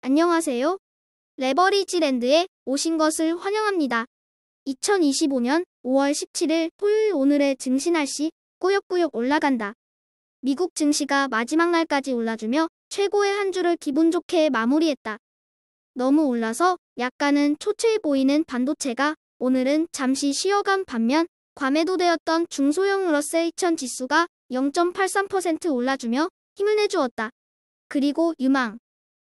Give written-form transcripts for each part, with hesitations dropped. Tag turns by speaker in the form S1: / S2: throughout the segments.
S1: 안녕하세요. 레버리지랜드에 오신 것을 환영합니다. 2025년 5월 17일 토요일 오늘의 증시 날씨 꾸역꾸역 올라간다. 미국 증시가 마지막 날까지 올라주며 최고의 한 주를 기분 좋게 마무리했다. 너무 올라서 약간은 초췌해 보이는 반도체가 오늘은 잠시 쉬어간 반면 과매도되었던 중소형 러셀 2000 지수가 0.83% 올라주며 힘을 내주었다. 그리고 유망,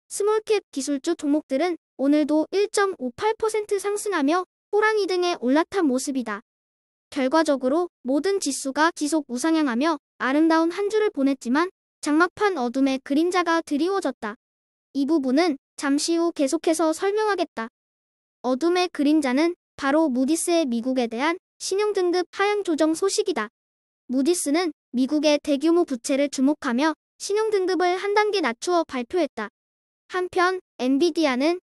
S1: 스몰캡 기술주 종목들은 오늘도 1.58% 상승하며 호랑이 등에 올라탄 모습이다. 결과적으로 모든 지수가 지속 우상향하며 아름다운 한 주를 보냈지만 장막판 어둠의 그림자가 드리워졌다. 이 부분은 잠시 후 계속해서 설명하겠다. 어둠의 그림자는 바로 무디스의 미국에 대한 신용등급 하향 조정 소식이다. 무디스는 미국의 대규모 부채를 주목하며 신용등급을 한 단계 낮추어 발표했다. 한편 엔비디아는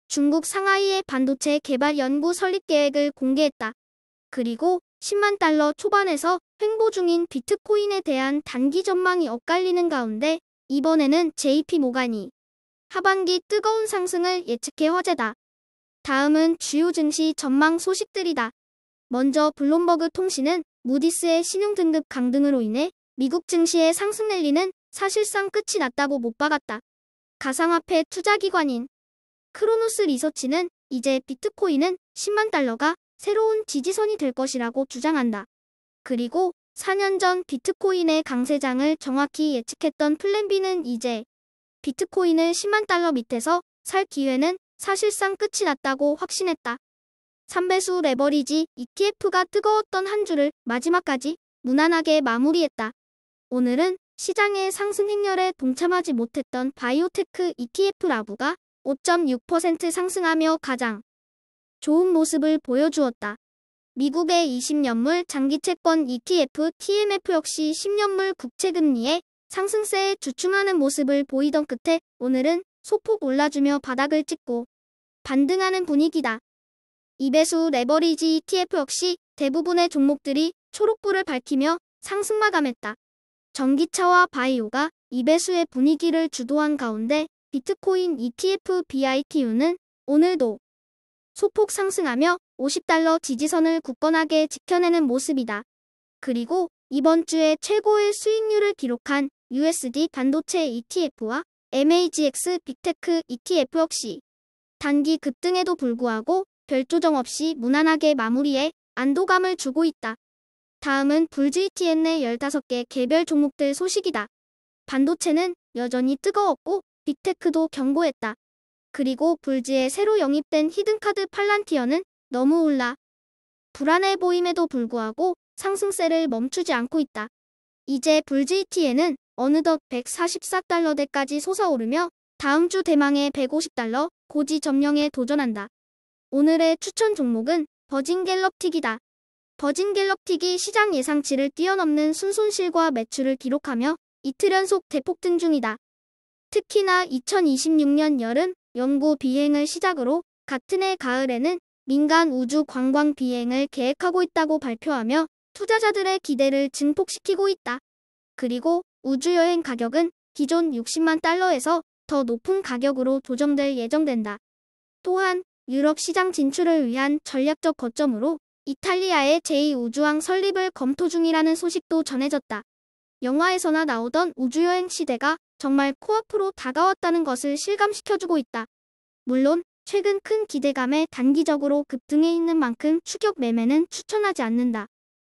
S1: 중국 상하이의 반도체 개발 연구 설립 계획을 공개했다. 그리고 10만 달러 초반에서 횡보 중인 비트코인에 대한 단기 전망이 엇갈리는 가운데 이번에는 JP 모간이 하반기 뜨거운 상승을 예측해 화제다. 다음은 주요 증시 전망 소식들이다. 먼저 블룸버그 통신은 무디스의 신용등급 강등으로 인해 미국 증시의 상승 랠리는 사실상 끝이 났다고 못 박았다. 가상화폐 투자기관인 크로노스 리서치는 이제 비트코인은 10만 달러가 새로운 지지선이 될 것이라고 주장한다. 그리고 4년 전 비트코인의 강세장을 정확히 예측했던 플랜비는 이제 비트코인을 10만 달러 밑에서 살 기회는 사실상 끝이 났다고 확신했다. 3배수 레버리지 ETF가 뜨거웠던 한 주를 마지막까지 무난하게 마무리했다. 오늘은 시장의 상승 행렬에 동참하지 못했던 바이오테크 ETF 라부가 5.6% 상승하며 가장 좋은 모습을 보여주었다. 미국의 20년물 장기채권 ETF TMF 역시 10년물 국채금리에 상승세에 주춤하는 모습을 보이던 끝에 오늘은 소폭 올라주며 바닥을 찍고 반등하는 분위기다. 2배수 레버리지 ETF 역시 대부분의 종목들이 초록불을 밝히며 상승 마감했다. 전기차와 바이오가 2배수의 분위기를 주도한 가운데 비트코인 ETF BITU는 오늘도 소폭 상승하며 50달러 지지선을 굳건하게 지켜내는 모습이다. 그리고 이번 주에 최고의 수익률을 기록한 USD 반도체 ETF와 MAGX 빅테크 ETF 역시 단기 급등에도 불구하고 별조정 없이 무난하게 마무리해 안도감을 주고 있다. 다음은 불즈ETN의 15개 개별 종목들 소식이다. 반도체는 여전히 뜨거웠고 빅테크도 견고했다. 그리고 불즈에 새로 영입된 히든카드 팔란티어는 너무 올라 불안해 보임에도 불구하고 상승세를 멈추지 않고 있다. 이제 불즈ETN은 어느덧 144달러대까지 솟아오르며 다음 주 대망의 150달러 고지 점령에 도전한다. 오늘의 추천 종목은 버진갤럭틱이다. 버진갤럭틱이 시장 예상치를 뛰어넘는 순손실과 매출을 기록하며 이틀 연속 대폭등 중이다. 특히나 2026년 여름 연구 비행을 시작으로 같은 해 가을에는 민간 우주 관광 비행을 계획하고 있다고 발표하며 투자자들의 기대를 증폭시키고 있다. 그리고 우주여행 가격은 기존 60만 달러에서 더 높은 가격으로 조정될 예정된다. 또한 유럽 시장 진출을 위한 전략적 거점으로 이탈리아의 제2우주항 설립을 검토 중이라는 소식도 전해졌다. 영화에서나 나오던 우주여행 시대가 정말 코앞으로 다가왔다는 것을 실감시켜주고 있다. 물론 최근 큰 기대감에 단기적으로 급등해 있는 만큼 추격 매매는 추천하지 않는다.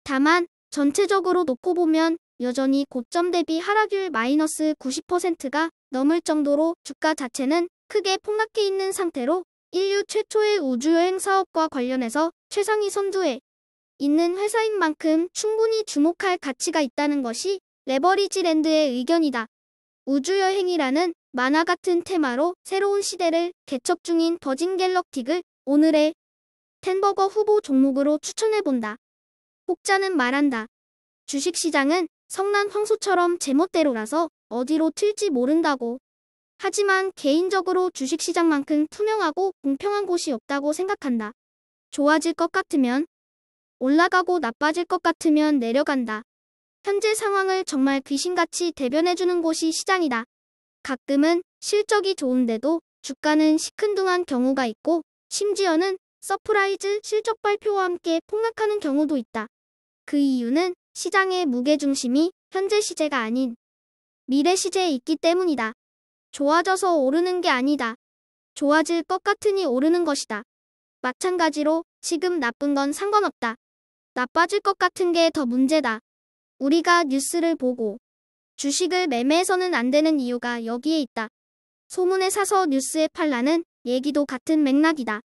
S1: 다만 전체적으로 놓고 보면 여전히 고점 대비 하락률 마이너스 90%가 넘을 정도로 주가 자체는 크게 폭락해 있는 상태로 인류 최초의 우주여행 사업과 관련해서 최상위 선두에 있는 회사인 만큼 충분히 주목할 가치가 있다는 것이 레버리지랜드의 의견이다. 우주여행이라는 만화 같은 테마로 새로운 시대를 개척 중인 버진갤럭틱을 오늘의 텐버거 후보 종목으로 추천해본다. 혹자는 말한다. 주식시장은 성난 황소처럼 제멋대로라서 어디로 튈지 모른다고. 하지만 개인적으로 주식시장만큼 투명하고 공평한 곳이 없다고 생각한다. 좋아질 것 같으면 올라가고 나빠질 것 같으면 내려간다. 현재 상황을 정말 귀신같이 대변해주는 곳이 시장이다. 가끔은 실적이 좋은데도 주가는 시큰둥한 경우가 있고 심지어는 서프라이즈 실적 발표와 함께 폭락하는 경우도 있다. 그 이유는 시장의 무게중심이 현재 시제가 아닌 미래 시제에 있기 때문이다. 좋아져서 오르는 게 아니다. 좋아질 것 같으니 오르는 것이다. 마찬가지로 지금 나쁜 건 상관없다. 나빠질 것 같은 게 더 문제다. 우리가 뉴스를 보고 주식을 매매해서는 안 되는 이유가 여기에 있다. 소문에 사서 뉴스에 팔라는 얘기도 같은 맥락이다.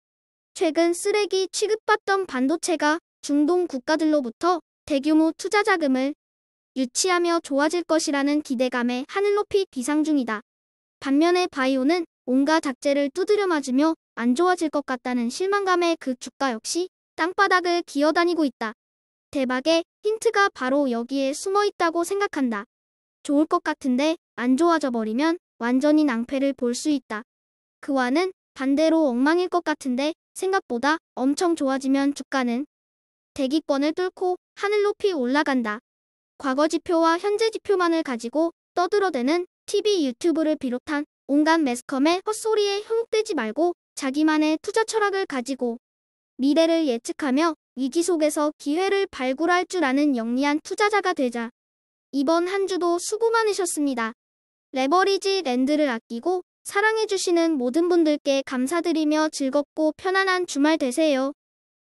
S1: 최근 쓰레기 취급받던 반도체가 중동 국가들로부터 대규모 투자 자금을 유치하며 좋아질 것이라는 기대감에 하늘 높이 비상 중이다. 반면에 바이오는 온갖 악재를 두드려 맞으며 안 좋아질 것 같다는 실망감에 그 주가 역시 땅바닥을 기어다니고 있다. 대박의 힌트가 바로 여기에 숨어 있다고 생각한다. 좋을 것 같은데 안 좋아져 버리면 완전히 낭패를 볼 수 있다. 그와는 반대로 엉망일 것 같은데 생각보다 엄청 좋아지면 주가는 대기권을 뚫고 하늘 높이 올라간다. 과거 지표와 현재 지표만을 가지고 떠들어대는 TV, 유튜브를 비롯한 온갖 매스컴의 헛소리에 현혹되지 말고 자기만의 투자 철학을 가지고 미래를 예측하며 위기 속에서 기회를 발굴할 줄 아는 영리한 투자자가 되자. 이번 한 주도 수고 많으셨습니다. 레버리지 랜드를 아끼고 사랑해주시는 모든 분들께 감사드리며 즐겁고 편안한 주말 되세요.